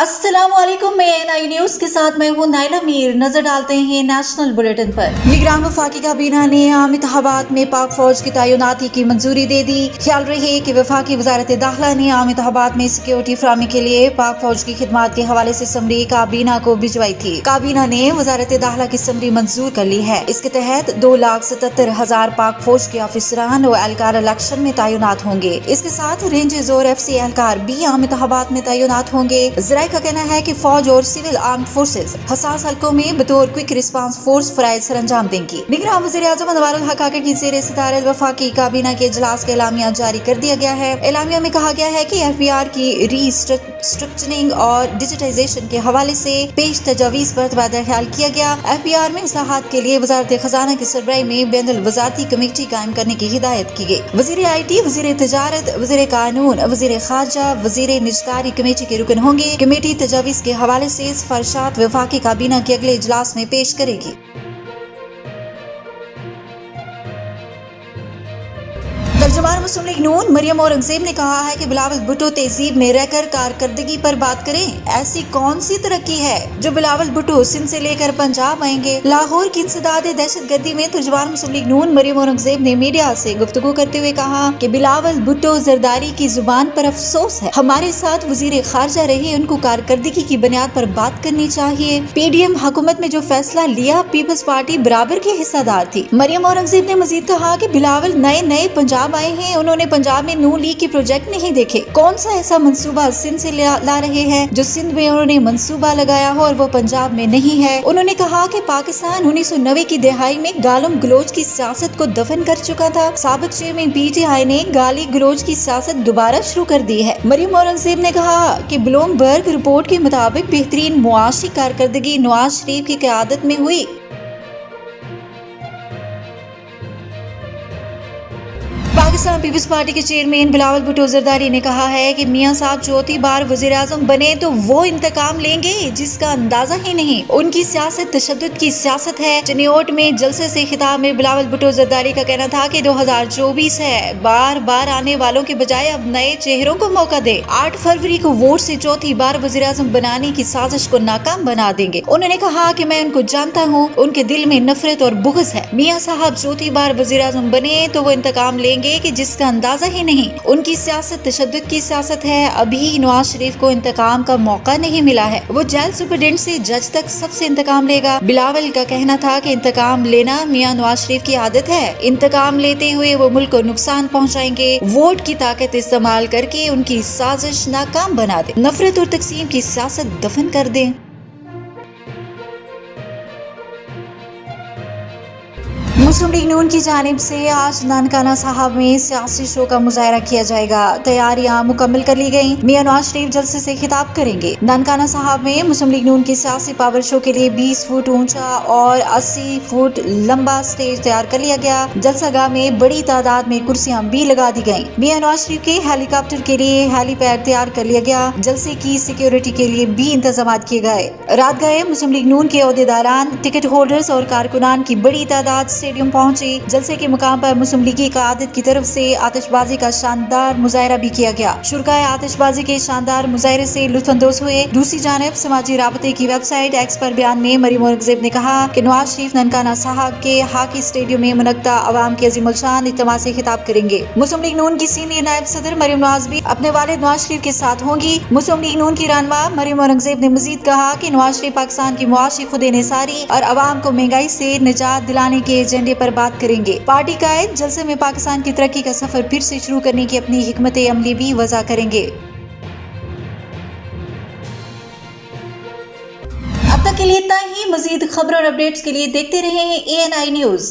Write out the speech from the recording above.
अस्सलाम वालेकुम। मैं एएनआई न्यूज के साथ मैं हूँ नाइला मीर। नजर डालते हैं नेशनल बुलेटिन पर। निगरान वफाकी काबीना ने आम इंतखाबात में पाक फौज की तैनाती की मंजूरी दे दी। ख्याल रहे कि वफाकी वजारत दाखिला ने आम इंतखाबात में सिक्योरिटी फराहमी के लिए पाक फौज की खिदमात के हवाले से समरी काबीना को भिजवाई थी। काबीना ने वजारत दाखिला की समरी मंजूर कर ली है। इसके तहत 2,77,000 पाक फौज के अफसरान और एहलकार इलेक्शन में तैनात होंगे। इसके साथ रेंजर्स और FC एहलकार भी आम इंतखाबात में तैनात होंगे। जराये का कहना है कि फौज और सिविल आर्म फोर्सेज हसास हलकों में बतौर क्विक रिस्पांस फोर्स फराइज सर अंजाम देंगी। निगरान वज़ीर-ए-आज़म अनवारुल हक की ज़ेर सदारत वफाकी काबीना के इजलास का एलामिया जारी कर दिया गया है। एलामिया में कहा गया है कि FPR की रीस्ट्रक्चरिंग और डिजिटाइजेशन के हवाले से पेश तजावीज़ पर तबादला ख्याल किया गया। FPR में इस्लाहात के लिए वजारत खजाना की सरबराही में बैनुल वज़ारती कमेटी कायम करने की हिदायत की गई। वज़ीर IT, वज़ीर तजारत, वज़ीर कानून, वज़ीर खारजा, वज़ीर निजकारी कमेटी के रुकन होंगे। कमेटी तजावीज़ के हवाले से सिफारिशात वफाकी काबीना के अगले इजलास में पेश करेगी। तर्जुमान मुस्लिम लीग नून मरियम औरंगजेब ने कहा है कि बिलावल भुट्टो तहजीब में रहकर कारकर्दगी पर बात करें। ऐसी कौन सी तरक्की है जो बिलावल भुट्टो सिंध से लेकर पंजाब आएंगे। लाहौर की इंसदाद दहशतगर्दी में तर्जुमान मुस्लिम लीग नून मरियम औरंगजेब ने मीडिया से गुफ्तगू करते हुए कहा कि बिलावल भुट्टो जरदारी की जुबान पर अफसोस है। हमारे साथ वजीर खारजा रहे, उनको कारकर्दगी की बुनियाद पर बात करनी चाहिए। PDM हुकूमत में जो फैसला लिया, पीपल्स पार्टी बराबर की हिस्सेदार थी। मरियम औरंगजेब ने मजीद कहा कि बिलावल नए पंजाब आए हैं, उन्होंने पंजाब में नून लीग के प्रोजेक्ट नहीं देखे। कौन सा ऐसा मंसूबा सिंध से ला रहे हैं जो सिंध में उन्होंने मंसूबा लगाया हो और वो पंजाब में नहीं है। उन्होंने कहा कि पाकिस्तान 1990 की दहाई में गालम गलोच की सियासत को दफन कर चुका था। साबिक चेयरमैन PTI ने गाली गलोच की सियासत दोबारा शुरू कर दी है। मरियम औरंगजेब ने कहा कि ब्लूमबर्ग रिपोर्ट के मुताबिक बेहतरीन मुआशी कारकर्दगी नवाज शरीफ की क़यादत में हुई। पाकिस्तान पीपल्स पार्टी के चेयरमैन बिलावल भुट्टो जरदारी ने कहा है कि मियां साहब चौथी बार वज़ीर-ए-आज़म बने तो वो इंतकाम लेंगे जिसका अंदाजा ही नहीं। उनकी सियासत तशद्दुद की सियासत है। चनियोट में जलसे से खिताब में बिलावल भुट्टो जरदारी का कहना था कि 2024 है, बार बार आने वालों के बजाय अब नए चेहरों को मौका दे। 8 फरवरी को वोट से चौथी बार वज़ीर-ए-आज़म बनाने की साजिश को नाकाम बना देंगे। उन्होंने कहा कि मैं उनको जानता हूँ, उनके दिल में नफरत और बुग़्ज़ है। मियां साहब चौथी बार वज़ीर-ए-आज़म बने तो वो इंतकाम लेंगे कि जिसका अंदाजा ही नहीं। उनकी सियासत तशद्दुद की सियासत है। अभी नवाज शरीफ को इंतकाम का मौका नहीं मिला है, वो जेल सुपरडेंट से जज तक सबसे इंतकाम लेगा। बिलावल का कहना था कि इंतकाम लेना मियां नवाज शरीफ की आदत है। इंतकाम लेते हुए वो मुल्क को नुकसान पहुंचाएंगे। वोट की ताकत इस्तेमाल करके उनकी साजिश नाकाम बना दे, नफरत और तकसीम की सियासत दफन कर दें। मुस्लिम लीग नून की जानिब से आज नानकाना साहब में सियासी शो का मुजाहरा किया जाएगा। तैयारियां मुकम्मल कर ली गयी। मियां नवाज शरीफ जलसे से खिताब करेंगे। नानकाना साहब में मुस्लिम लीग नून के सियासी पावर शो के लिए 20 फुट ऊंचा और 80 फुट लंबा स्टेज तैयार कर लिया गया। जलसागाह में बड़ी तादाद में कुर्सियां भी लगा दी गयी। मियां नवाज शरीफ के हेलीकॉप्टर के लिए हेलीपैड तैयार कर लिया गया। जलसे की सिक्योरिटी के लिए भी इंतजाम किए गए। रात गए मुस्लिम लीग नून के ओहदेदारान, टिकट होल्डर्स और कारकुनान की बड़ी तादाद स्टेडियम पहुंची। जलसे के मुकाम पर मुस्लिम लीगी क़यादत की तरफ से आतिशबाजी का शानदार मुजाहरा भी किया गया। शुरकाए आतिशबाजी के शानदार मुजाहरे से लुत्फ़अंदोज़ हुए। दूसरी जानिब समाजी राबते की वेबसाइट X पर बयान में मरियम औरंगजेब ने कहा कि नवाज शरीफ नानकाना साहब के हॉकी स्टेडियम में मुनक्कदा अवाम के अज़ीमुल शान इज्तिमा से खिताब करेंगे। मुस्लिम लीग नून की सीनियर नायब सदर मरियम नवाज भी अपने वालिद नवाज शरीफ के साथ होंगी। मुस्लिम लीग नून की रहनुमा मरियम औरंगजेब ने मजीद कहा कि नवाज शरीफ पाकिस्तान की मुआशी खुद इन्हिसारी और अवाम को महंगाई से निजात दिलाने के एजेंडे पर बात करेंगे। पार्टी कायद जलसे में पाकिस्तान की तरक्की का सफर फिर से शुरू करने की अपनी हिकमत अमली भी वज़ा करेंगे। अब तक के लिए इतना ही। मजीद खबर और अपडेट्स के लिए देखते रहें ANI न्यूज।